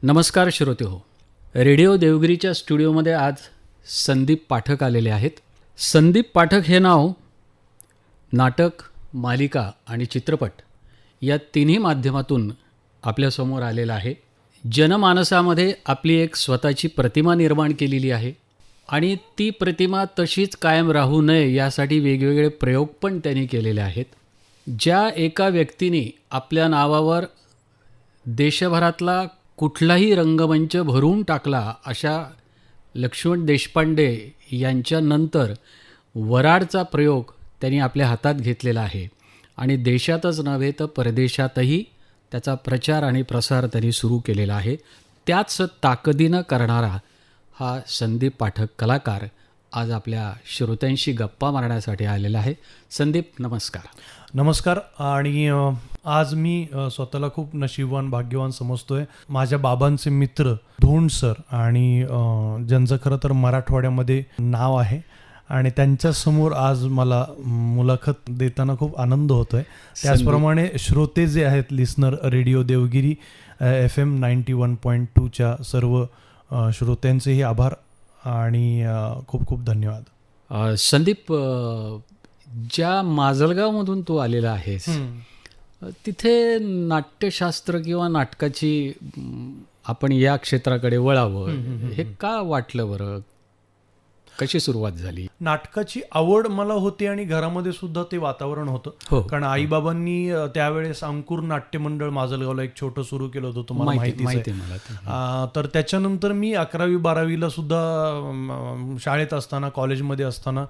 नमस्कार श्रोते हो. रेडिओ देवगिरीच्या स्टुडिओमध्ये आज संदीप पाठक आलेले आहेत. संदीप पाठक हे नाव नाटक, मालिका आणि चित्रपट या तिन्ही माध्यमातून आपल्यासमोर आलेलं आहे. जनमानसामध्ये आपली एक स्वतःची प्रतिमा निर्माण केलेली आहे आणि ती प्रतिमा तशीच कायम राहू नये यासाठी वेगवेगळे प्रयोग पण त्यांनी केलेले आहेत. ज्या एका व्यक्तीने आपल्या नावावर देशभरातला कुठलाही रंगमंच भरून टाकला अशा लक्ष्मण देशपांडे यांच्यानंतर वराडचा प्रयोग त्यांनी आपल्या हातात घेतलेला आहे आणि देशातच नव्हे तर परदेशातही त्याचा प्रचार आणि प्रसार त्यांनी सुरू केलेला आहे. त्याच ताकदीनं करणारा हा संदीप पाठक कलाकार आज आपल्या श्रोत्यांशी गप्पा मारण्यासाठी आलेला आहे. संदीप, नमस्कार. नमस्कार. आणि आज मी स्वतःला खूप नशीबवान, भाग्यवान समजतोय. माझ्या बाबांचे मित्र धोंड सर आणि ज्यांचं खरं तर मराठवाड्यामध्ये नाव आहे आणि त्यांच्यासमोर आज मला मुलाखत देताना खूप आनंद होतोय. त्याचप्रमाणे श्रोते जे आहेत, लिस्नर, रेडिओ देवगिरी FM 91.2च्या सर्व श्रोत्यांचेही आभार आणि खूप खूप धन्यवाद. संदीप, ज्या माजलगावमधून तू आलेला आहेस तिथे नाट्यशास्त्र किंवा नाटकाची आपण या क्षेत्राकडे वळावं हे का वाटलं बरं? कशी सुरुवात झाली? नाटकाची आवड मला होती आणि घरामध्ये सुद्धा ते वातावरण होतं. कारण आईबाबांनी त्यावेळेस अंकुर नाट्य मंडळ माजलगावला एक छोटं सुरू केलं होतं, तुम्हाला माहिती आहे. तर त्याच्यानंतर मी 11वी-12वीला सुद्धा शाळेत असताना, कॉलेजमध्ये असताना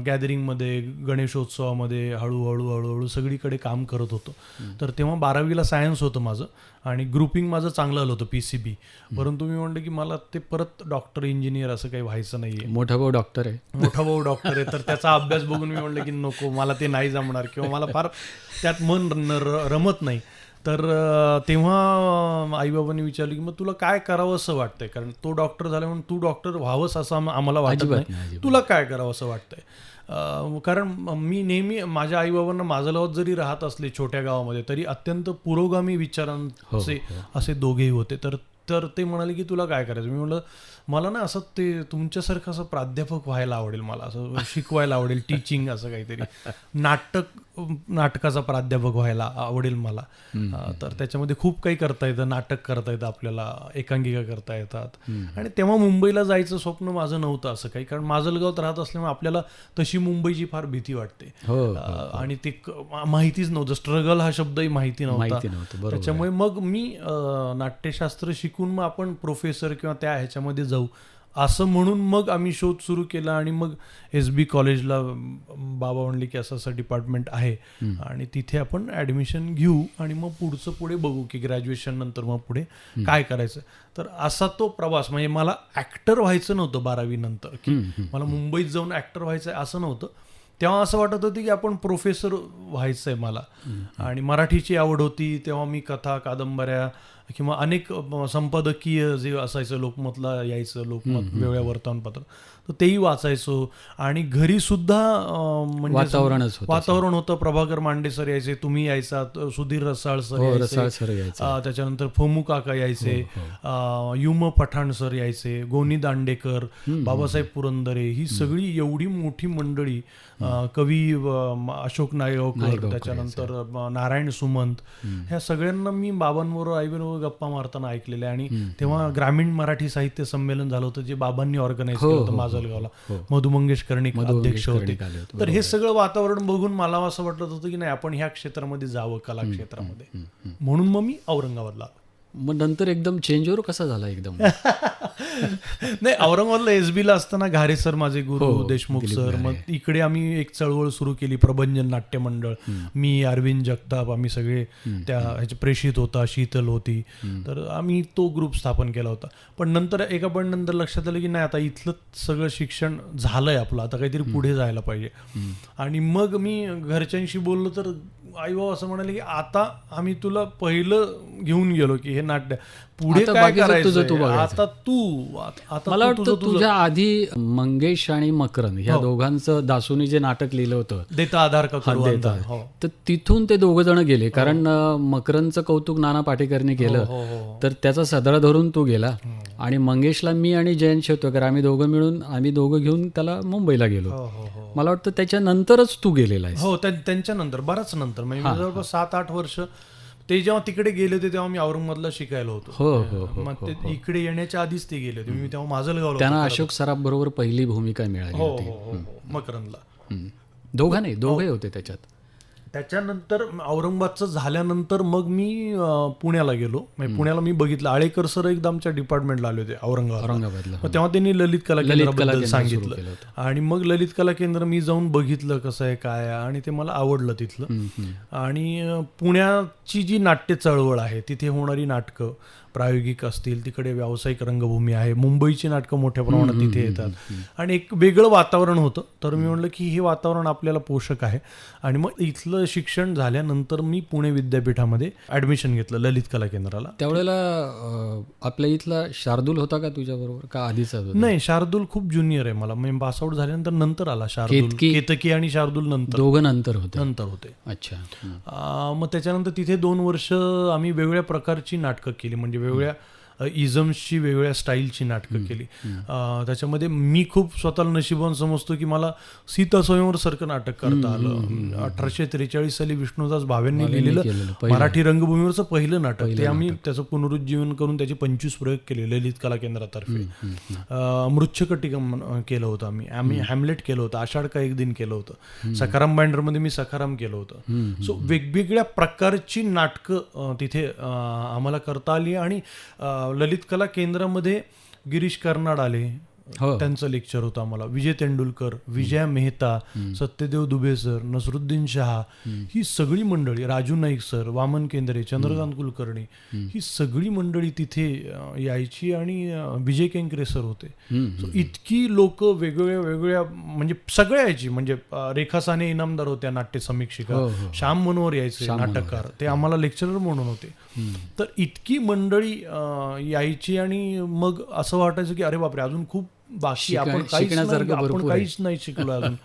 गॅदरिंगमध्ये, गणेशोत्सवामध्ये हळूहळू सगळीकडे काम करत होतो. तर तेव्हा 12वीला सायन्स होतं माझं आणि ग्रुपिंग माझं चांगलं आलं होतं PCB. परंतु मी म्हणलं की मला ते परत डॉक्टर, इंजिनियर असं काही व्हायचं नाहीये. मोठा भाऊ डॉक्टर आहे. तर त्याचा अभ्यास बघून मी म्हणलं की नको, मला ते नाही जमणार किंवा मला फार त्यात मन रमत नाही. तर तेव्हा आईबाबांनी विचारलं की मग तुला काय करावं असं वाटतंय, कारण तो डॉक्टर झाला म्हणून तू डॉक्टर व्हावंस असं आम्हाला वाटत नाही, तुला काय करावं असं वाटतंय. कारण मी नेहमी माझ्या आईबाबांना माजलगावात जरी राहत असले छोट्या गावामध्ये तरी अत्यंत पुरोगामी विचारांचे असे दोघेही होते. तर ते म्हणाले की तुला काय करायचं. मी म्हटलं मला ना असं ते तुमच्यासारखं असं प्राध्यापक व्हायला आवडेल, मला असं शिकवायला आवडेल, टीचिंग असं काहीतरी, नाटकाचा प्राध्यापक व्हायला आवडेल मला. तर त्याच्यामध्ये खूप काही करता येतं, नाटक करता येतं आपल्याला, एकांकिका करता येतात. आणि तेव्हा मुंबईला जायचं स्वप्न माझं नव्हतं असं काही, कारण माजलगावात राहत असल्यामुळे आपल्याला तशी मुंबईची फार भीती वाटते आणि ते माहितीच नव्हतं, स्ट्रगल हा शब्दही माहिती नव्हता. त्याच्यामुळे मग मी नाट्यशास्त्र शिकून मग आपण प्रोफेसर किंवा त्या ह्याच्यामध्ये जाऊ असं म्हणून मग आम्ही शोध सुरू केला. आणि मग SB कॉलेजला बाबा म्हणले की असं डिपार्टमेंट आहे आणि तिथे आपण ॲडमिशन घेऊ आणि मग पुढे बघू की ग्रॅज्युएशन नंतर मग पुढे काय करायचं. तर असा तो प्रवास. म्हणजे मला ॲक्टर व्हायचं नव्हतं 12वी नंतर, की मला मुंबईत जाऊन ॲक्टर व्हायचं आहे असं नव्हतं. तेव्हा असं वाटत होतं की आपण प्रोफेसर व्हायचं आहे मला. आणि मराठीची आवड होती तेव्हा. मी कथा, कादंबऱ्या किंवा अनेक संपादकीय जे असायचं, लोकमतला यायचं, लोकमत वेगळ्या वर्तमानपत्र, तर तेही वाचायचो. आणि घरी सुद्धा म्हणजे वातावरण होतं. प्रभाकर मांडे सर यायचे, तुम्ही यायचात, सुधीर रसाळ सर यायचे, त्याच्यानंतर फोमू काका यायचे, युम पठाण सर यायचे, गोनी दांडेकर, बाबासाहेब पुरंदरे, ही सगळी एवढी मोठी मंडळी, कवी अशोक नायगावकर, त्याच्यानंतर नारायण सुमंत, ह्या सगळ्यांना मी बाबांबरोबर, आईबरोबर गप्पा मारताना ऐकलेले. आणि तेव्हा ग्रामीण मराठी साहित्य संमेलन झालं होतं जे बाबांनी ऑर्गनाईज केलं होतं माजलगावला. मधु मंगेश कर्णिक अध्यक्ष होते. तर हे सगळं वातावरण बघून मला असं वाटत होतं की नाही, आपण ह्या क्षेत्रामध्ये जावं, कला क्षेत्रामध्ये. म्हणून मग मी औरंगाबादला आलो. मग नंतर एकदम चेंज ओव्हर कसा झाला एकदम? नाही, औरंगाबादला SBला असताना घारे सर माझे गुरु, देशमुख सर, मग इकडे आम्ही एक चळवळ सुरू केली, प्रबंधन नाट्य मंडळ. मी, अरविंद जगताप, आम्ही सगळे त्या ह्याचे, प्रेषित होता, शीतल होती, तर आम्ही तो ग्रुप स्थापन केला होता. पण नंतर एका पण नंतर लक्षात आलं की नाही, आता इथलं सगळं शिक्षण झालंय आपलं, आता काहीतरी पुढे जायला पाहिजे. आणि मग मी घरच्यांशी बोललो तर आई बाबा असं म्हणाले की आता आम्ही तुला पहिलं घेऊन गेलो की हे नाट्य. पुढे आता काय बाकीचं तुझं तू करायचं, बघायचं. आता मला तू वाटतं तुझ्या आधी मंगेश आणि मकरंद ह्या दोघांचं दासूनी जे नाटक लिहिलं होतं देता आधार का करू देता. अंधार. हो तर तिथून ते दोघं जण गेले, कारण मकरंदचं कौतुक नाना पाटेकरने केलं, हो हो तर त्याचा सदरा धरून तू गेला आणि मंगेशला मी आणि जयंत शेवतकर आम्ही दोघं घेऊन त्याला मुंबईला गेलो. हो हो हो मला वाटतं त्याच्यानंतरच तू गेलेला आहेस. हो त्यांच्यानंतर बराच नंतर म्हणजे मी जवळपास 7-8 वर्ष ते जेव्हा तिकडे गेले होते तेव्हा मी औरंगाबादला शिकायला होतो. हो हो हो. मग ते इकडे येण्याच्या आधीच ते गेले होते. मी तेव्हा माजलगावला त्यांना अशोक सराफ बरोबर पहिली भूमिका मिळाली हो होती. हो हो हो मकरंदला. दोघं नाही, दोघे होते त्याच्यात. त्याच्यानंतर औरंगाबादचं झाल्यानंतर मग मी पुण्याला गेलो. म्हणजे पुण्याला मी बघितलं आळेकर सर एकदा आमच्या डिपार्टमेंटला आले होते औरंगाबादला मग तेव्हा त्यांनी ललित कला केंद्राबद्दल केंद्र सुरू सांगितलं केलं होतं. आणि मग ललित कला केंद्र मी जाऊन बघितलं कसं आहे काय आहे आणि ते मला आवडलं तिथलं. आणि पुण्याची जी नाट्य चळवळ आहे तिथे होणारी नाटकं प्रायोगिक असतील, तिकडे व्यावसायिक रंगभूमी आहे, मुंबईची नाटकं मोठ्या प्रमाणात तिथे येतात आणि एक वेगळं वातावरण होतं. तर मी म्हटलं की हे वातावरण आपल्याला पोषक आहे आणि मग इथलं शिक्षण झाल्यानंतर मी पुणे विद्यापीठामध्ये ॲडमिशन घेतलं ललित कला केंद्राला. त्यावेळेला आपल्या इथला शार्दूल होता का तुझ्याबरोबर का आधीचा होता? नाही, शार्दूल खूप ज्युनियर आहे मला. म्हणजे पासआउट झाल्यानंतर नंतर आला शार्दूल. केतकी आणि शार्दूल दोघं नंतर होते. अच्छा. मग त्याच्यानंतर तिथे 2 वर्ष आम्ही वेगवेगळ्या प्रकारची नाटकं केली. म्हणजे वेगवेगळ्या इझम्सची वेगवेगळ्या स्टाईलची नाटकं केली. त्याच्यामध्ये मी खूप स्वतःला नशिबान समजतो की मला सीता स्वयंवर सारखं नाटक करता आलं. 1843 साली विष्णुदास भावेंनी लिहिलेलं मराठी रंगभूमीवरचं पहिलं नाटक. ते आम्ही त्याचं पुनरुज्जीवन करून त्याचे 25 प्रयोग केले ललित कला केंद्रातर्फे. मृच्छकटिकम केलं होतं आम्ही हॅमलेट केलं होतं, आषाढ का एक दिन केलं होतं, सखाराम बाइंडरमध्ये मी सखाराम केलं होतं. सो वेगवेगळ्या प्रकारची नाटकं तिथे आम्हाला करता आली. आणि ललित कला केंद्रामध्ये गिरीश कर्नाड आले, त्यांचं लेक्चर होतं आम्हाला. विजय तेंडुलकर, विजया मेहता, सत्यदेव दुबे सर, नसरुद्दीन शहा, ही सगळी मंडळी, राजू नाईक सर, वामन केंद्रे, चंद्रकांत कुलकर्णी, ही सगळी मंडळी तिथे यायची. आणि विजय केंकरे सर होते. सो इतकी लोक वेगवेगळ्या म्हणजे सगळ्या यायची. म्हणजे रेखा साने इनामदार होत्या, नाट्य समीक्षिका, श्याम मनोहर यायचे नाटककार, ते आम्हाला लेक्चरर म्हणून होते. तर इतकी मंडळी यायची आणि मग असं वाटायचं की अरे बापरे, अजून खूप बाकी, आपण काहीच नाही शिकलो अजून.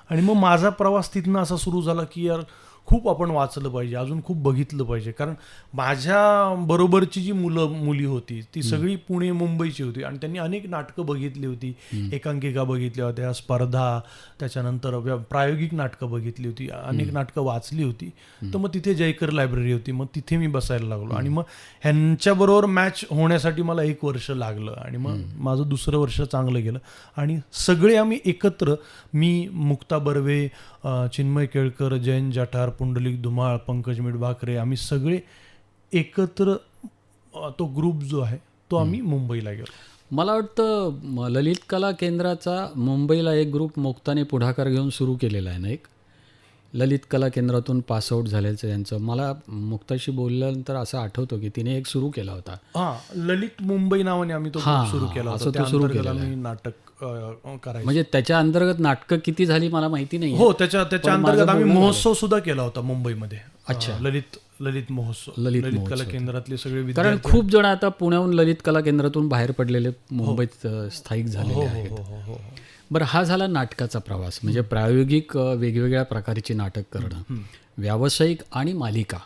आणि मग माझा प्रवास तिथनं असा सुरू झाला की यार खूप आपण वाचलं पाहिजे, अजून खूप बघितलं पाहिजे. कारण माझ्या बरोबरची जी मुली होती ती सगळी पुणे मुंबईची होती आणि त्यांनी अनेक नाटकं बघितली होती, एकांकिका बघितल्या होत्या, स्पर्धा, त्याच्यानंतर प्रायोगिक नाटकं बघितली होती, अनेक नाटकं वाचली होती. तर मग तिथे जयकर लायब्ररी होती, मग तिथे मी बसायला लागलो. आणि मग ह्यांच्याबरोबर मॅच होण्यासाठी मला 1 वर्ष लागलं आणि मग माझं दुसरं वर्ष चांगलं गेलं. आणि सगळे आम्ही एकत्र, मी, मुक्ता बर्वे, चिन्मय केळकर, जयंत जाठार, पुंडलिक धुमाळ, पंकज मिठबाकरे, आम्ही सगळे एकत्र तो ग्रुप जो आहे तो आम्ही मुंबईला गेलो. मला वाटतं ललित कला केंद्राचा मुंबईला एक ग्रुप मुक्ताने पुढाकार घेऊन सुरू केलेला आहे ना, एक ललित कला केंद्रातून पासआउट झाल्याचं यांचं. मला मुक्ताशी बोलल्यानंतर असं आठवतं की तिने एक सुरू केला होता, ललित मुंबई नावाने आम्ही तो सुरू केला होता. त्या अंतर्गत आम्ही नाटक करायचं. म्हणजे त्याच्या अंतर्गत नाटकं किती झाली मला माहिती नाही. हो, त्याच्या अंतर्गत आम्ही महोत्सव सुद्धा केला होता मुंबईमध्ये. अच्छा. ललित महोत्सव, ललित कला केंद्रातले सगळे विद्यार्थी. कारण खूप जण आता पुण्याहून ललित कला केंद्रातून बाहेर पडलेले मुंबईत स्थायिक झालेले आहेत. बरं, हा झाला नाटकाचा प्रवास. म्हणजे प्रायोगिक वेगवेगळ्या प्रकारची नाटक करणं, व्यावसायिक आणि मालिका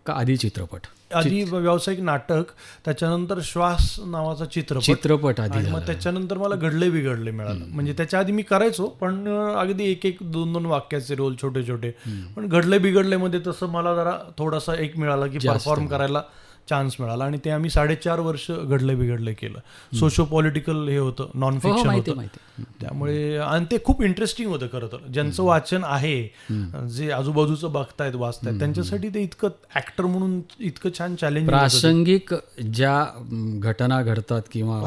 का आधी चित्रपट? आधी व्यावसायिक नाटक, त्याच्यानंतर श्वास नावाचा चित्रपट आधी. मग त्याच्यानंतर मला घडले बिघडले मिळालं. म्हणजे त्याच्या आधी मी करायचो पण अगदी 1-1, 2-2 वाक्याचे रोल छोटे छोटे. पण घडले बिघडले मध्ये तसं मला जरा थोडासा एक मिळाला की परफॉर्म करायला चान्स मिळाला. आणि ते आम्ही 4.5 वर्ष घडले बिघडले केलं. सोशो पॉलिटिकल हे होतं, नॉन फिक्शन होतं. त्यामुळे आणि ते खूप इंटरेस्टिंग होतं खरं तर. ज्यांचं वाचन आहे, जे आजूबाजूचं बघतायत वाचतायत, त्यांच्यासाठी ते इतकं ऍक्टर म्हणून इतकं छान चॅलेंज. प्रासंगिक ज्या घटना घडतात किंवा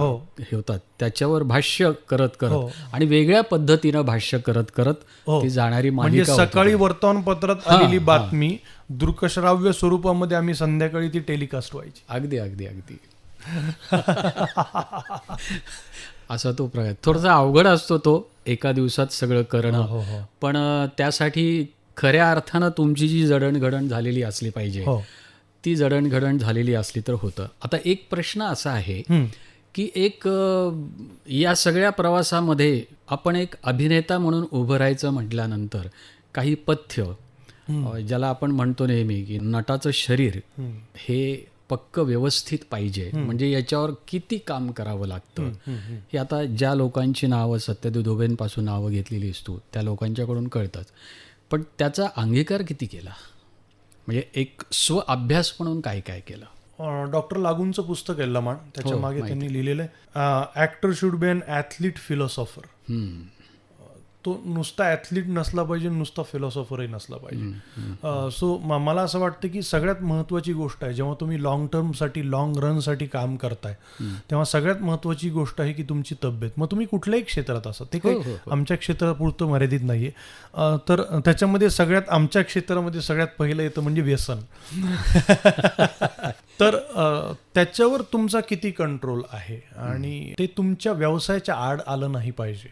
हे होतात त्याच्यावर भाष्य करत आणि वेगळ्या पद्धतीनं भाष्य करत ती जाणारी म्हणजे सकाळी वर्तमानपत्रात आलेली बातमी दृकश्राव्य स्वरूपामध्ये आम्ही संध्याकाळी ती टेलिकास्ट व्हायची. अगदी अगदी अगदी असा तो प्रकार. थोडासा अवघड असतो तो एका दिवसात सगळं करणं. पण त्यासाठी खऱ्या अर्थानं तुमची जी जडणघडण झालेली असली पाहिजे किती जडणघडण झालेली असली तर होतं. आता एक प्रश्न असा आहे की या सगळ्या प्रवासामध्ये आपण एक अभिनेता म्हणून उभं राहायचं म्हटल्यानंतर काही पथ्य, ज्याला आपण म्हणतो नेहमी की नटाचं शरीर हे पक्क व्यवस्थित पाहिजे, म्हणजे याच्यावर किती काम करावं लागतं हे आता ज्या लोकांची नावं सत्यजित धोबेंपासून नावं घेतलेली असतो त्या लोकांच्याकडून कळतंच. पण त्याचा अंगीकार किती केला, म्हणजे एक स्व अभ्यास म्हणून काय काय केलं? डॉक्टर लागूंचं पुस्तक आहे लमाण, त्याच्या मागे त्यांनी लिहिलेलं आहे actor should be an athlete philosopher. तो नुसता ॲथलीट नसला पाहिजे, नुसता फिलॉसॉफरही नसला पाहिजे. सो मला असं वाटतं की सगळ्यात महत्त्वाची गोष्ट आहे जेव्हा तुम्ही लॉंग टर्मसाठी लॉंग रनसाठी काम करताय तेव्हा सगळ्यात महत्त्वाची गोष्ट आहे की तुमची तब्येत. मग तुम्ही कुठल्याही क्षेत्रात असा, ते काही आमच्या क्षेत्रापुरतं मर्यादित नाही आहे. तर त्याच्यामध्ये आमच्या क्षेत्रामध्ये सगळ्यात पहिलं येतं म्हणजे व्यसन. तर त्याच्यावर तुमचा किती कंट्रोल आहे आणि ते तुमच्या व्यवसायाच्या आड आलं नाही पाहिजे.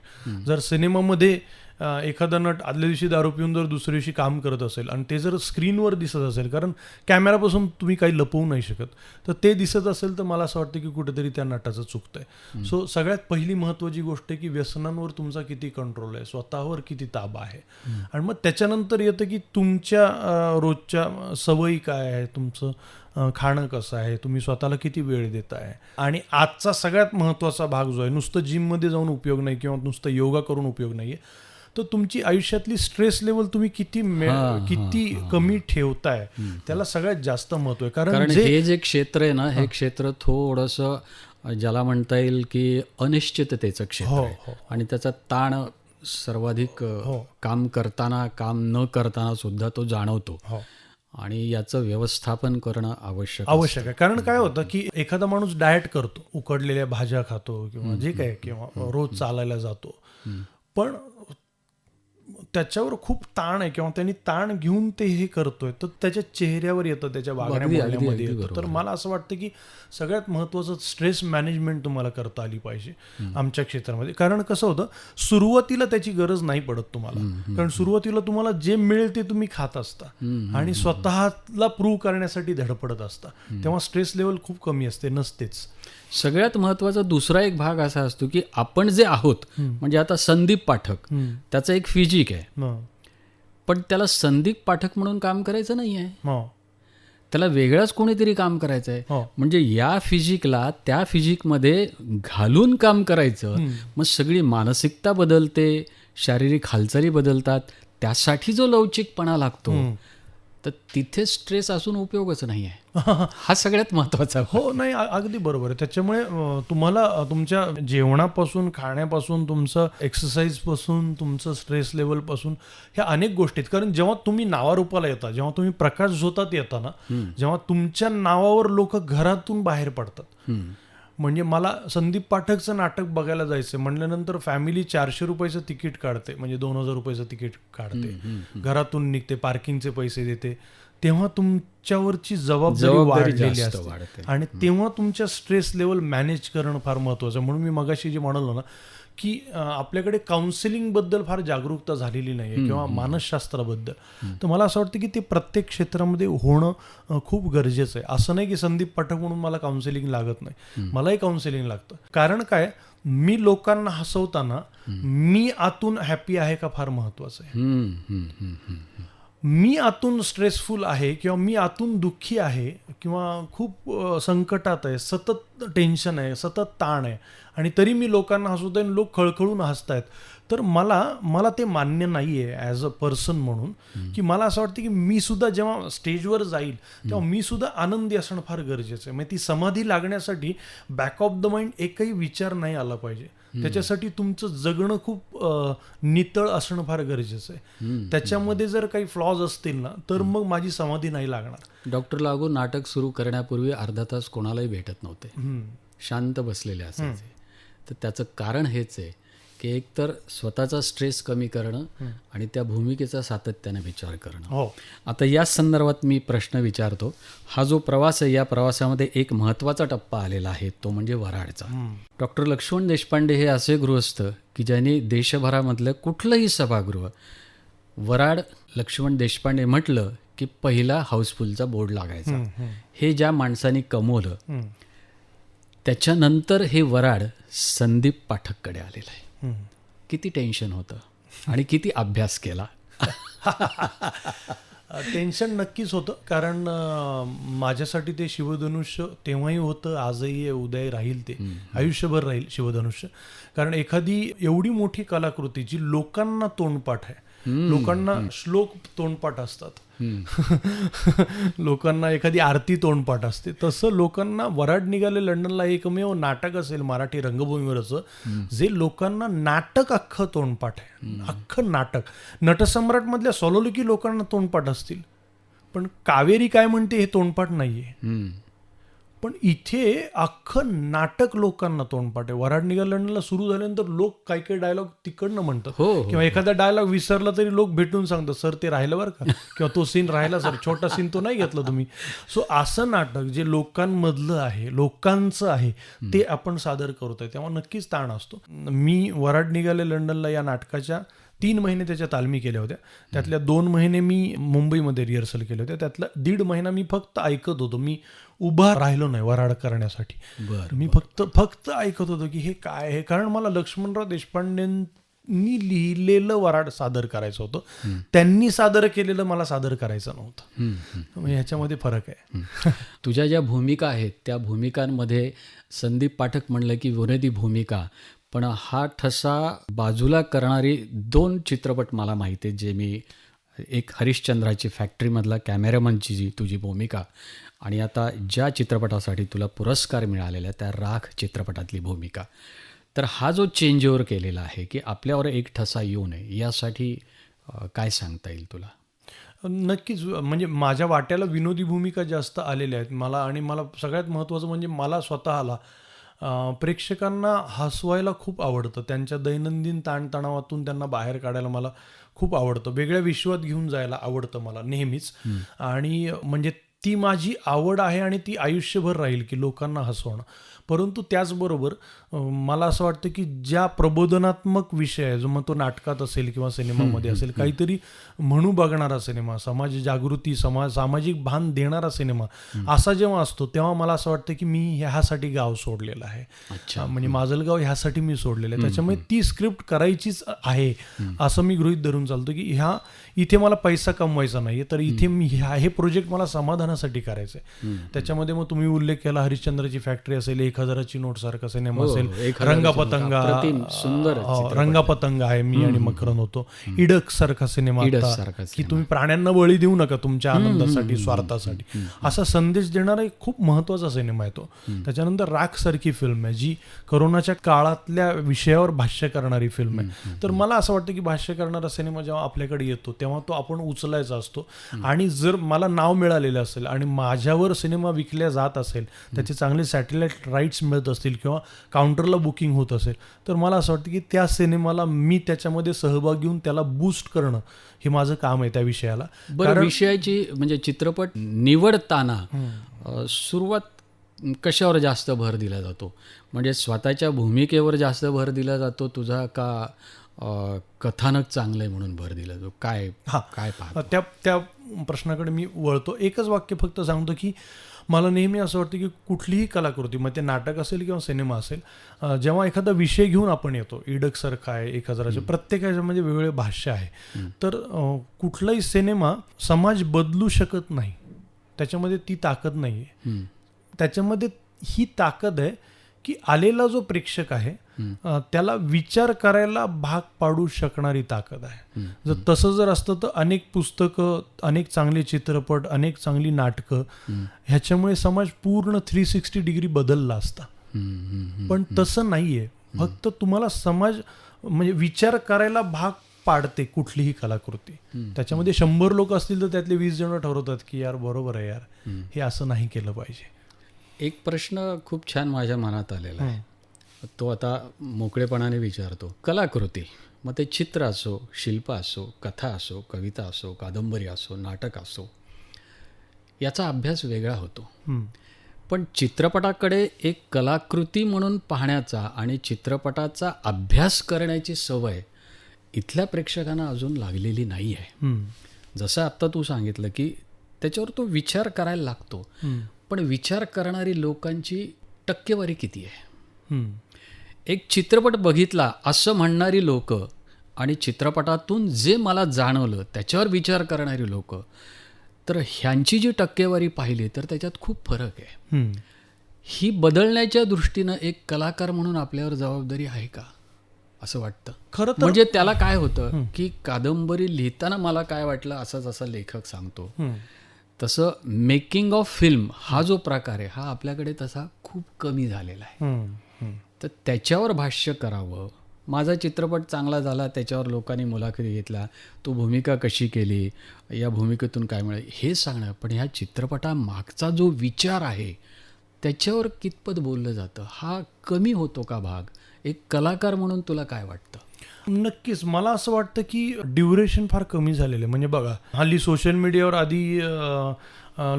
जर सिनेमामध्ये एखादा नट आदल्या दिवशी दारू पिऊन जर दुसऱ्या दिवशी काम करत असेल आणि ते जर स्क्रीनवर दिसत असेल, कारण कॅमेरापासून तुम्ही काही लपवू नाही शकत, तर ते दिसत असेल तर मला असं वाटतं की कुठेतरी त्या नटाचं चुकतंय. सो सगळ्यात पहिली महत्त्वाची गोष्ट आहे की व्यसनांवर तुमचा किती कंट्रोल आहे, स्वतःवर किती ताबा आहे. आणि मग त्याच्यानंतर येतं की तुमच्या रोजच्या सवयी काय आहे, तुमचं खाणं कसं आहे, तुम्ही स्वतःला किती वेळ देताय. आणि आजचा सगळ्यात महत्त्वाचा भाग जो आहे, नुसतं जिममध्ये जाऊन उपयोग नाही किंवा नुसतं योगा करून उपयोग नाही आहे, तर तुमची आयुष्यातली स्ट्रेस लेवल तुम्ही किती कमी ठेवताय त्याला सगळ्यात जास्त महत्त्व आहे. कारण हे जे क्षेत्र आहे ना, हे क्षेत्र थोडंसं ज्याला म्हणता येईल की अनिश्चिततेचं क्षेत्र आहे आणि त्याचा ताण सर्वाधिक काम करताना काम न करताना सुद्धा तो जाणवतो. आणि याचं व्यवस्थापन करणं आवश्यक आहे. कारण काय होतं की एखादा माणूस डाएट करतो, उकडलेल्या भाज्या खातो किंवा जे काय, किंवा रोज चालायला जातो, पण त्याच्यावर खूप ताण आहे किंवा त्यांनी ताण घेऊन ते हे करतोय, तर त्याच्या चेहऱ्यावर येतं, त्याच्या वागण्या बोलण्यामध्ये येतं. तर मला असं वाटतं की सगळ्यात महत्त्वाचं स्ट्रेस मॅनेजमेंट तुम्हाला करता आली पाहिजे आमच्या क्षेत्रामध्ये. कारण कसं होतं, सुरुवातीला त्याची गरज नाही पडत तुम्हाला, कारण सुरुवातीला तुम्हाला जे मिळेल ते तुम्ही खात असता आणि स्वतःला प्रूव्ह करण्यासाठी धडपडत असता, तेव्हा स्ट्रेस लेवल खूप कमी असते, नसतेच. सगळ्यात महत्त्वाचा दुसरा एक भाग असा असतो की आपण जे आहोत, म्हणजे आता संदीप पाठक त्याचं एक फिजिक आहे, पण त्याला संदीप पाठक म्हणून काम करायचं नाही आहे, त्याला वेगळाच कोणीतरी काम करायचं आहे. म्हणजे या फिजिकला त्या फिजिकमध्ये घालून काम करायचं. मग सगळी मानसिकता बदलते, शारीरिक हालचाली बदलतात, त्यासाठी जो लवचिकपणा लागतो, तर तिथे स्ट्रेस असून उपयोगच नाही आहे. हा सगळ्यात महत्त्वाचा. हो, नाही, अगदी बरोबर आहे. त्याच्यामुळे तुम्हाला तुमच्या जेवणापासून, खाण्यापासून, तुमचं एक्सरसाइजपासून, तुमचं स्ट्रेस लेवलपासून, ह्या अनेक गोष्टी आहेत. कारण जेव्हा तुम्ही नावारूपाला येता, जेव्हा तुम्ही प्रकाश झोतात येता ना, जेव्हा तुमच्या नावावर लोक घरातून बाहेर पडतात. म्हणजे मला संदीप पाठकचं नाटक बघायला जायचं म्हटल्यानंतर फॅमिली 400 रुपयाचं तिकीट काढते, म्हणजे 2000 रुपयाचं तिकीट काढते, घरातून निघते, पार्किंगचे पैसे देते, तेव्हा तुमच्यावरची जबाबदारी वाढलेली असते आणि तेव्हा तुमच्या स्ट्रेस लेवल मॅनेज करणं फार महत्त्वाचं. म्हणून मी मगाशी जे म्हणालो ना की आपल्याकडे काउन्सिलिंगबद्दल फार जागरूकता झालेली नाही आहे किंवा मानसशास्त्राबद्दल, तर मला असं वाटतं की ते प्रत्येक क्षेत्रामध्ये होणं खूप गरजेचं आहे. असं नाही की संदीप पाठक म्हणून मला काउन्सिलिंग लागत नाही, मलाही काउन्सिलिंग लागतं. कारण काय, मी लोकांना हसवताना मी आतून हॅपी आहे का फार महत्त्वाचं आहे. मी आतून स्ट्रेसफुल आहे किंवा मी आतून दुःखी आहे किंवा खूप संकटात आहे, सतत टेन्शन आहे, सतत ताण आहे, आणि तरी मी लोकांना हसवतोय आणि लोक खळखळून हसतायत, तर मला ते मान्य नाही आहे ॲज अ पर्सन म्हणून. की मला असं वाटतं की मी सुद्धा जेव्हा स्टेजवर जाईल तेव्हा मी सुद्धा आनंदी असणं फार गरजेचं आहे. मग ती समाधी लागण्यासाठी बॅक ऑफ द माइंड एकही विचार नाही आला पाहिजे. त्याच्यासाठी तुमचं जगणं खूप नितळ असणं फार गरजेचं आहे. त्याच्यामध्ये जर काही फ्लॉज असतील ना, तर मग माझी समाधी नाही लागणार. डॉक्टर लागू नाटक सुरू करण्यापूर्वी अर्धा तास कोणालाही भेटत नव्हते, शांत बसलेले असायचे. तर त्याचं कारण हेच आहे की एकतर स्वतःचा स्ट्रेस कमी करणं आणि त्या भूमिकेचा सातत्याने विचार करणं. आता या संदर्भात मी प्रश्न विचारतो. हा जो प्रवास आहे, या प्रवासामध्ये एक महत्त्वाचा टप्पा आलेला आहे, तो म्हणजे वऱ्हाडचा. डॉक्टर लक्ष्मण देशपांडे हे असे गृहस्थ की ज्यांनी देशभरामधलं कुठलंही सभागृह वऱ्हाड लक्ष्मण देशपांडे म्हटलं की पहिला हाऊसफुलचा बोर्ड लागायचा. हे ज्या माणसाने कमवलं त्याच्यानंतर हे वऱ्हाड संदीप पाठककडे आलेलं आहे. किती टेन्शन होतं आणि किती अभ्यास केला? टेन्शन नक्कीच होतं, कारण माझ्यासाठी ते शिवधनुष्य तेव्हाही होतं, आजही आहे, उद्याही राहील, ते आयुष्यभर राहील शिवधनुष्य. कारण एखादी एवढी मोठी कलाकृती जी लोकांना तोंडपाठ आहे, लोकांना श्लोक तोंडपाठ असतात, लोकांना एखादी आरती तोंडपाठ असते, तसं लोकांना वऱ्हाड निघाले लंडनला एकमेव नाटक असेल मराठी रंगभूमीवरचं जे लोकांना नाटक अख्खं तोंडपाठ आहे, अख्खं नाटक. नटसम्राटमधल्या सोलोलिकी लोकांना तोंडपाठ असतील, पण कावेरी काय म्हणते हे तोंडपाठ नाहीये. पण इथे अख्खं नाटक लोकांना तोंडपाठ आहे. वऱ्हाड निघाले लंडनला सुरू झाल्यानंतर लोक काही काही डायलॉग तिकडनं म्हणतात, किंवा एखादा डायलॉग विसरला तरी लोक भेटून सांगतात, सर ते राहिलं बरं का, किंवा तो सीन राहिला सर, छोटा सीन तो नाही घेतला तुम्ही. सो असं नाटक जे लोकांमधलं आहे, लोकांचं आहे, ते आपण सादर करतोय, तेव्हा नक्कीच ताण असतो. मी वऱ्हाड निघाले लंडनला या नाटकाच्या 3 महिने त्याच्या तालमी केल्या होत्या. त्यातल्या 2 महिने मी मुंबईमध्ये रिहर्सल केले होते. त्यातला 1.5 महिना मी फक्त ऐकत होतो. मी उभा राहिलो नाही वऱ्हाड करण्यासाठी. मी फक्त ऐकत होतो की हे काय आहे, कारण मला लक्ष्मणराव देशपांडेंनी लिहिलेलं वऱ्हाड सादर करायचं होतं, त्यांनी सादर केलेलं मला सादर करायचं नव्हतं. ह्याच्यामध्ये फरक आहे. तुझ्या ज्या भूमिका आहेत त्या भूमिकांमध्ये संदीप पाठक म्हणलं की विनोदी भूमिका, पण हा ठसा बाजूला करणारी 2 चित्रपट मला माहिती आहेत, जे मी, एक हरिश्चंद्राची फॅक्टरीमधला कॅमेरामनची जी तुझी भूमिका, आणि आता ज्या चित्रपटासाठी तुला पुरस्कार मिळालेला आहे त्या राख चित्रपटातली भूमिका. तर हा जो चेंज ओव्हर केलेला आहे की आपल्यावर एक ठसा येऊ नये, यासाठी काय सांगता येईल तुला? नक्कीच, म्हणजे माझ्या वाट्याला विनोदी भूमिका जास्त आलेल्या आहेत मला, आणि मला सगळ्यात महत्त्वाचं म्हणजे मला स्वतःला प्रेक्षकांना हसवायला खूप आवडतं. त्यांच्या दैनंदिन ताणतणावातून त्यांना बाहेर काढायला मला खूप आवडतं. वेगळ्या विश्वात घेऊन जायला आवडतं मला नेहमीच. आणि म्हणजे ती माझी आवड आहे आणि ती आयुष्यभर राहील की लोकांना हसवणं. परंतु त्याचबरोबर मला असं वाटतं की ज्या प्रबोधनात्मक विषय आहे, जो मग तो नाटकात असेल किंवा सिनेमामध्ये असेल, काहीतरी म्हणू बघणारा सिनेमा, समाज जागृती, सामाजिक भान देणारा सिनेमा असा जेव्हा असतो, तेव्हा मला असं वाटतं की मी ह्यासाठी गाव सोडलेलं आहे. म्हणजे माजलगाव ह्यासाठी मी सोडलेलं आहे. त्याच्यामुळे ती स्क्रिप्ट करायचीच आहे असं मी गृहीत धरून चालतो की इथे मला पैसा कमवायचा नाही, तर इथे मी हे प्रोजेक्ट मला समाधानासाठी करायचं आहे. त्याच्यामध्ये मग तुम्ही उल्लेख केला हरिश्चंद्राची फॅक्टरी असेल, 1000ची नोट सारखा सिनेमा असेल, रंगापतंगा, रंगापतंग आहे, मी आणि मकरन होतो, इडक सारखा सिनेमा, की तुम्ही प्राण्यांना बळी देऊ नका तुमच्या आनंदासाठी, स्वार्थासाठी, असा संदेश देणारा एक खूप महत्वाचा सिनेमा आहे तो. त्याच्यानंतर राख सारखी फिल्म आहे जी कोरोनाच्या काळातल्या विषयावर भाष्य करणारी फिल्म आहे. तर मला असं वाटतं की भाष्य करणारा सिनेमा जेव्हा आपल्याकडे येतो तेव्हा तो आपण उचलायचा असतो, आणि जर मला नाव मिळालेलं असेल आणि माझ्यावर सिनेमा विकल्या जात असेल, त्याचे चांगले सॅटेलाइट राईट्स मिळत असतील किंवा काउंटरला बुकिंग होत असेल, तर मला असं वाटतं की त्या सिनेमाला मी त्याच्यामध्ये सहभाग घेऊन त्याला बूस्ट करणं हे माझं काम आहे त्या विषयाला. बरं, विषयाची म्हणजे चित्रपट निवडताना सुरुवात कशावर जास्त भर दिला जातो? म्हणजे स्वतःच्या भूमिकेवर जास्त भर दिला जातो तुझा, का कथानक चांगलं आहे म्हणून भर दिला जातो? काय पाहतो? त्या प्रश्नाकडे मी वळतो. एकच वाक्य फक्त सांगतो की मला नेहमी असं वाटतं की कुठलीही कलाकृती, मग ते नाटक असेल किंवा सिनेमा असेल, जेव्हा एखादा विषय घेऊन आपण येतो, इडकसारखा आहे, 1000चे, प्रत्येकाच्यामध्ये वेगवेगळे भाष्य आहे, तर कुठलाही सिनेमा समाज बदलू शकत नाही, त्याच्यामध्ये ती ताकद नाही आहे. त्याच्यामध्ये ही ताकद आहे की आलेला जो प्रेक्षक आहे त्याला विचार करायला भाग पाडू शकणारी ताकद आहे. जर तसं जर असतं तर अनेक पुस्तकं, अनेक चांगले चित्रपट, अनेक चांगली नाटकं, ह्याच्यामुळे समाज पूर्ण 360 डिग्री बदलला असता. पण तसं नाहीये. फक्त तुम्हाला समाज म्हणजे विचार करायला भाग पाडते कुठलीही कलाकृती. त्याच्यामध्ये 100 लोक असतील तर त्यातले 20 जण ठरवतात की यार बरोबर आहे, यार हे असं नाही केलं पाहिजे. एक प्रश्न खूप छान माझ्या मनात आलेला आहे, तो आता मोकळेपणाने विचारतो. कलाकृती, मग ते चित्र असो, शिल्प असो, कथा असो, कविता असो, कादंबरी असो, नाटक असो, याचा अभ्यास वेगळा होतो. पण चित्रपटाकडे एक कलाकृती म्हणून पाहण्याचा आणि चित्रपटाचा अभ्यास करण्याची सवय इथल्या प्रेक्षकांना अजून लागलेली नाही आहे. जसं आत्ता तू सांगितलं की त्याच्यावर तो विचार करायला लागतो. पण विचार करणारी लोकांची टक्केवारी किती आहे? एक चित्रपट बघितला असं म्हणणारी लोक आणि चित्रपटातून जे मला जाणवलं त्याच्यावर विचार करणारी लोक, तर ह्यांची जी टक्केवारी पाहिली तर त्याच्यात खूप फरक आहे. ही बदलण्याच्या दृष्टीनं एक कलाकार म्हणून आपल्यावर जबाबदारी आहे का असं वाटतं? खरं तर म्हणजे त्याला काय होतं की कादंबरी लिहिताना मला काय वाटलं असं जसं लेखक सांगतो तसं मेकिंग ऑफ फिल्म हा जो प्रकार आहे हा आपल्याकडे तसा खूप कमी झालेला आहे. तर त्याच्यावर भाष्य करावं. माझा चित्रपट चांगला झाला, त्याच्यावर लोकांनी मुलाखती घेतल्या, तो भूमिका कशी केली, या भूमिकेतून काय मिळालं हे सांगणं, पण ह्या चित्रपटामागचा जो विचार आहे त्याच्यावर कितपत बोललं जातं, हा कमी होतो का भाग? एक कलाकार म्हणून तुला काय वाटतं? नक्कीच मला असं वाटतं की ड्युरेशन फार कमी झालेलं आहे. म्हणजे बघा, हल्ली सोशल मीडियावर आधी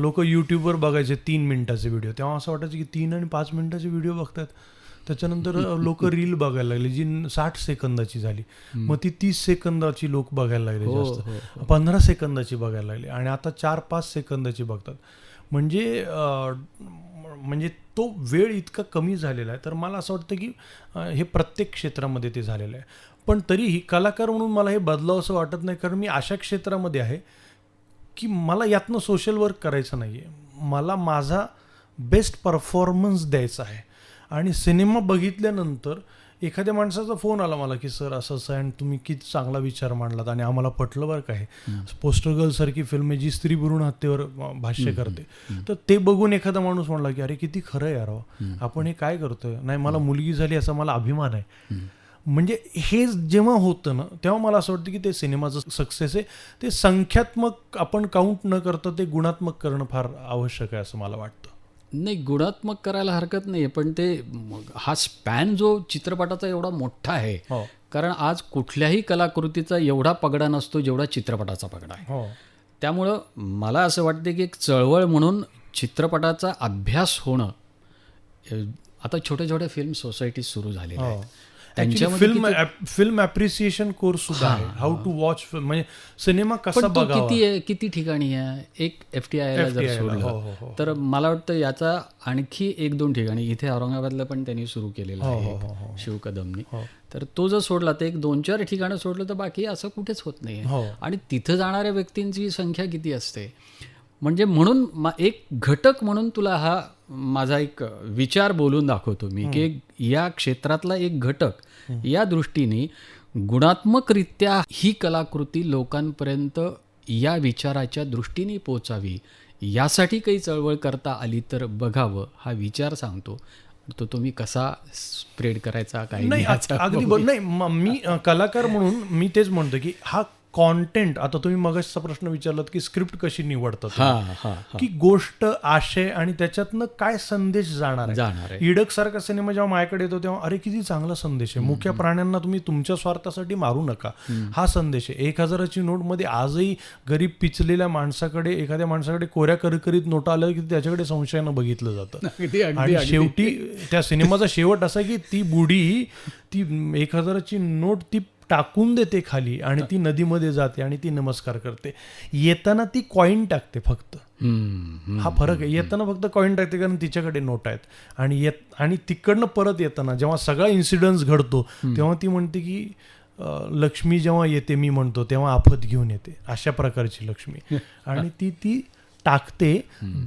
लोक यूट्यूबवर बघायचे 3 मिनिटाचे व्हिडिओ, तेव्हा असं वाटायचं की 3 आणि 5 मिनिटाचे व्हिडिओ बघतात. त्याच्यानंतर लोक रील बघायला लागले जी 60 सेकंदाची झाली, मग ती 30 सेकंदाची लोक बघायला लागले, जास्त 15 सेकंदाची बघायला लागले आणि आता 4-5 सेकंदाची बघतात. म्हणजे तो वेळ इतका कमी झालेला आहे. तर मला असं वाटतं की हे प्रत्येक क्षेत्रामध्ये ते झालेलं आहे. पण तरीही कलाकार म्हणून मला हे बदलावं असं वाटत नाही, कारण मी अशा क्षेत्रामध्ये आहे की मला यातनं सोशल वर्क करायचं नाही आहे. मला माझा बेस्ट परफॉर्मन्स द्यायचा आहे. आणि सिनेमा बघितल्यानंतर एखाद्या माणसाचा फोन आला मला की सर असं असं आहे आणि तुम्ही किती चांगला विचार मांडलात आणि आम्हाला पटलं बरं काय. पोस्टर गर्ल सारखी फिल्म आहे जी स्त्री भ्रूण हत्येवर भाष्य करते, तर ते बघून एखादा माणूस म्हणला की अरे किती खरं आहे यार, आपण हे काय करतोय, नाही मला मुलगी झाली असा मला अभिमान आहे. म्हणजे हे जेव्हा होतं ना तेव्हा मला असं वाटतं की ते सिनेमाचं सक्सेस आहे. ते संख्यात्मक आपण काउंट न करता ते गुणात्मक करणं फार आवश्यक आहे असं मला वाटतं. नाही, गुणात्मक करायला हरकत नाही, पण ते हा स्पॅन जो चित्रपटाचा एवढा मोठा आहे, कारण आज कुठल्याही कलाकृतीचा एवढा पगडा नसतो जेवढा चित्रपटाचा पगडा आहे. त्यामुळं मला असं वाटतं की एक चळवळ म्हणून चित्रपटाचा अभ्यास होणं, आता छोट्या छोट्या फिल्म सोसायटी सुरू झालेल्या आहेत. फिल्म ॲप्रिसिएशन कोर्स सुद्धा आहे, हाऊ टू वॉच फिल्म, म्हणजे सिनेमा कसा बघावा. किती ठिकाणी आहे. एक FTIला जर सोडलं तर मला वाटतं याचा आणखी 1-2 ठिकाणी, इथे औरंगाबादला पण त्यांनी सुरू केलेलं आहे शिव कदमनी. तर तो जर सोडला तर 1-2-4 ठिकाणं सोडलं तर बाकी असं कुठेच होत नाही. आणि तिथं जाणाऱ्या व्यक्तींची संख्या किती असते. म्हणजे म्हणून एक घटक म्हणून तुला हा माझा एक विचार बोलून दाखवतो मी की या क्षेत्रातला एक घटक या दृष्टीने गुणात्मकरित्या ही कलाकृती लोकांपर्यंत या विचाराच्या दृष्टीने पोचावी, यासाठी काही चळवळ करता आली तर बघावं, हा विचार सांगतो. तो तुम्ही कसा स्प्रेड करायचा काही नाही, अगदी नाही. मी कलाकार म्हणून मी तेच म्हणतो की हा कॉन्टेंट, आता तुम्ही मगाचा प्रश्न विचारलात की स्क्रिप्ट कशी निवडतात, की गोष्ट, आशय आणि त्याच्यातनं काय संदेश जाणार आहे. इडक सारखा सिनेमा जेव्हा माझ्याकडे येतो तेव्हा अरे किती चांगला संदेश आहे, मुख्य प्राण्यांना तुम्ही तुमच्या स्वार्थासाठी मारू नका, हा संदेश आहे. 1000ची नोटमध्ये आजही गरीब पिचलेल्या माणसाकडे, एखाद्या माणसाकडे कोऱ्या करकरीत नोटा आल्या की त्याच्याकडे संशयानं बघितलं जातं. आणि शेवटी त्या सिनेमाचा शेवट असा की ती बुढी ती 1000ची नोट ती टाकून देते खाली आणि ती नदीमध्ये जाते आणि ती नमस्कार करते. येताना ती कॉईन टाकते फक्त, हा फरक आहे. येताना फक्त कॉईन टाकते कारण तिच्याकडे नोट आहेत, आणि तिकडनं परत येताना जेव्हा सगळा इन्सिडन्स घडतो तेव्हा ती म्हणते की लक्ष्मी जेव्हा येते मी म्हणतो तेव्हा आफत घेऊन येते, अशा प्रकारची लक्ष्मी. आणि ती टाकते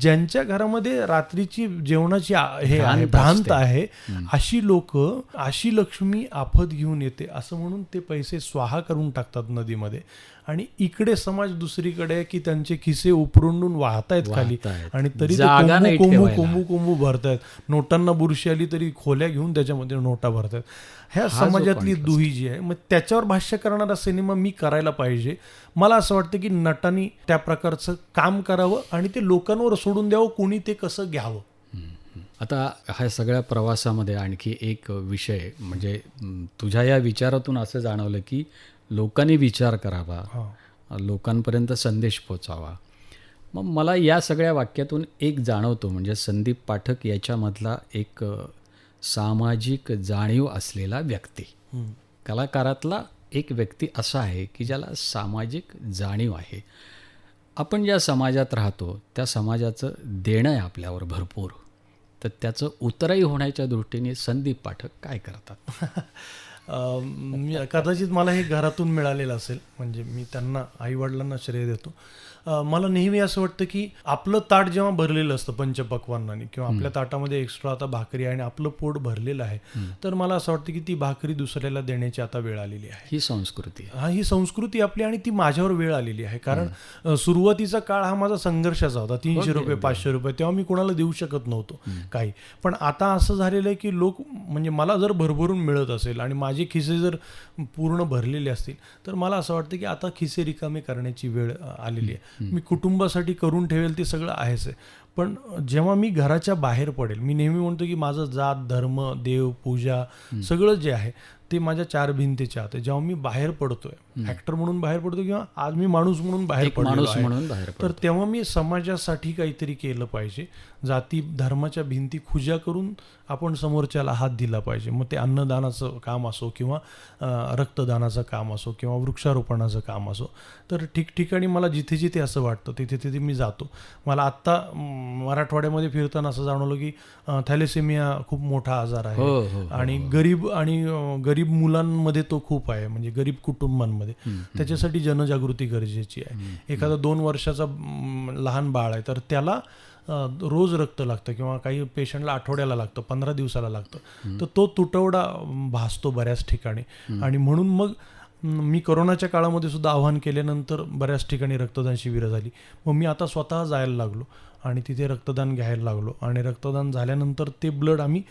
ज्यांच्या घरामध्ये रात्रीची जेवणाची हे आहे, भ्रांत आहे, अशी लोक, अशी लक्ष्मी आफत घेऊन येते असं म्हणून ते पैसे स्वाहा करून टाकतात नदीमध्ये. आणि इकडे समाज दुसरीकडे की त्यांचे खिसे उपरुंडून वाहतायत खाली आणि तरी कोंबू भरतायत. नोटांना बुरशी आली तरी खोल्या घेऊन त्याच्यामध्ये नोटा भरतायत. ह्या समाजातली दुही जी आहे, मग त्याच्यावर भाष्य करणारा सिनेमा मी करायला पाहिजे. मला असं वाटतं की नटांनी त्या प्रकारचं काम करावं आणि ते लोकांवर सोडून द्यावं, कोणी ते कसं घ्यावं. आता ह्या सगळ्या प्रवासामध्ये आणखी एक विषय म्हणजे तुझ्या या विचारातून असं जाणवलं की लोकांनी विचार करावा, लोकांपर्यंत संदेश पोचावा. मग मला या सगळ्या वाक्यातून एक जाणवतो, म्हणजे संदीप पाठक याच्यामधला एक सामाजिक जाणीव असलेला व्यक्ती, कलाकारातला एक व्यक्ती असा आहे की ज्याला सामाजिक जाणीव आहे. आपण ज्या समाजात राहतो त्या समाजाचं देणं आहे आपल्यावर भरपूर, तर त्याचं उतराई होण्याच्या दृष्टीने संदीप पाठक काय करतात? कदाचित मला हे घरातून मिळालेलं असेल, म्हणजे मी त्यांना आईवडिलांना श्रेय देतो. मला नेहमी असं वाटतं की आपलं ताट जेव्हा भरलेलं असतं पंचपक्वान्नाने किंवा आपल्या ताटामध्ये एक्स्ट्रा आता भाकरी आहे आणि आपलं पोट भरलेलं आहे, तर मला असं वाटतं की ती भाकरी दुसऱ्याला देण्याची आता वेळ आलेली आहे. ही संस्कृती आहे. ही संस्कृती आपली आणि ती माझ्यावर वेळ आलेली आहे. कारण सुरुवातीचा काळ हा माझा संघर्षाचा होता. 300 रुपये 500 रुपये तेव्हा मी कोणाला देऊ शकत नव्हतो काही. पण आता असं झालेलं आहे की लोक, म्हणजे मला जर भरभरून मिळत असेल आणि माझे खिसे जर पूर्ण भरलेले असतील, तर मला असं वाटतं की आता खिसे रिकामे करण्याची वेळ आलेली आहे. मी कुटुंबासाठी करून ठेवेल ते सगळं आहेच आहे. पण जेव्हा मी घराच्या बाहेर पडेल, मी नेहमी म्हणतो की माझं जात धर्म देव पूजा सगळं जे आहे ते माझ्या 4 भिंतीच्या आत आहे. जेव्हा मी बाहेर पडतोय, ऍक्टर म्हणून बाहेर पडतो किंवा आज मी माणूस म्हणून बाहेर पडलो आहे, तर तेव्हा मी समाजासाठी काहीतरी केलं पाहिजे. जाती धर्माच्या भिंती खुजा करून आपण समोरच्याला हात दिला पाहिजे. मग ते अन्नदानाचं काम असो किंवा रक्तदानाचं काम असो किंवा वृक्षारोपणाचं काम असो, तर ठिकठिकाणी मला जिथे जिथे असं वाटतं तिथे तिथे मी जातो. मला आत्ता मराठवाड्यामध्ये फिरताना असं जाणवलं की थॅलेसेमिया खूप मोठा आजार आहे आणि गरीब मुलांमध्ये तो खूप आहे, म्हणजे गरीब कुटुंबांमध्ये. त्याच्यासाठी जनजागृती गरजेची आहे. एखादा 2 वर्षाचा लहान बाळ आहे तर त्याला रोज रक्त लागतं किंवा काही पेशंटला आठवड्याला लागतं, 15 दिवसाला लागतं, तर तो तुटवडा भासतो बऱ्याच ठिकाणी. आणि म्हणून मग मी कोरोनाच्या काळामध्ये सुद्धा आव्हान केल्यानंतर बऱ्याच ठिकाणी रक्तदान शिबिरं झाली. मग मी आता स्वतः जायला लागलो आणि तिथे रक्तदान घ्यायला लागलो आणि रक्तदान झाल्यानंतर ते ब्लड आम्ही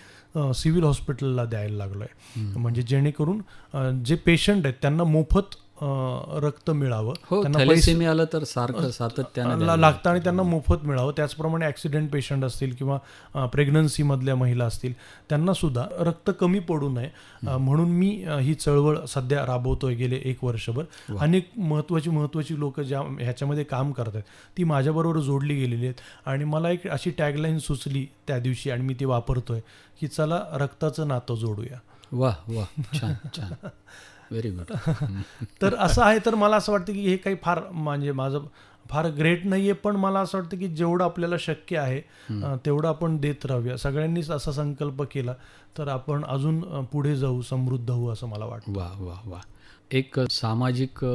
सिव्हिल हॉस्पिटलला द्यायला लागलो आहे. म्हणजे जेणेकरून जे पेशंट आहेत त्यांना मोफत रक्त मिळावं, त्यांना थॅलेसेमिया आलं तर सारखं सातत्यानं लागतं आणि त्यांना मोफत मिळावं. त्याचप्रमाणे ॲक्सिडेंट पेशंट असतील किंवा प्रेग्नन्सीमधल्या महिला असतील त्यांना सुद्धा रक्त कमी पडू नये म्हणून मी ही चळवळ सध्या राबवतोय गेले 1 वर्षभर. अनेक महत्त्वाची लोक ज्या ह्याच्यामध्ये काम करत आहेत ती माझ्याबरोबर जोडली गेलेली आहेत. आणि मला एक अशी टॅगलाईन सुचली त्या दिवशी आणि मी ती वापरतोय की चला रक्ताचं नातं जोडूया. वाह वाह, छान छान, व्हेरी गुड. तर असं आहे. तर मला असं वाटतं की हे काही फार, म्हणजे माझं फार ग्रेट नाही आहे, पण मला असं वाटतं की जेवढं आपल्याला शक्य आहे तेवढं आपण देत राहूया. सगळ्यांनीच असा संकल्प केला तर आपण अजून पुढे जाऊ, समृद्ध होऊ असं मला वाटतं. वा वा वा. एक सामाजिक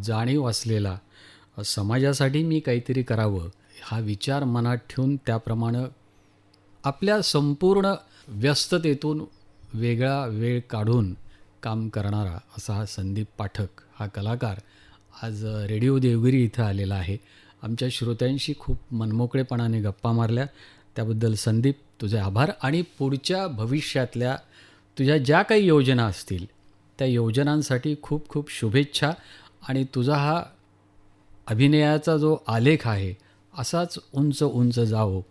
जाणीव असलेला, समाजासाठी मी काहीतरी करावं हा विचार मनात ठेवून त्याप्रमाणे आपल्या संपूर्ण व्यस्ततेतून वेगळा वेळ काढून काम करणारा असा हा संदीप पाठक हा कलाकार आज रेडिओ देवगिरी इथं आलेला आहे. आमच्या श्रोत्यांशी खूप मनमोकळेपणाने गप्पा मारल्या, त्याबद्दल संदीप तुझे आभार. आणि पुढच्या भविष्यातल्या तुझ्या ज्या काही योजना असतील त्या योजनांसाठी खूप खूप शुभेच्छा. आणि तुझा हा अभिनयाचा जो आलेख आहे असाच उंच उंच जावो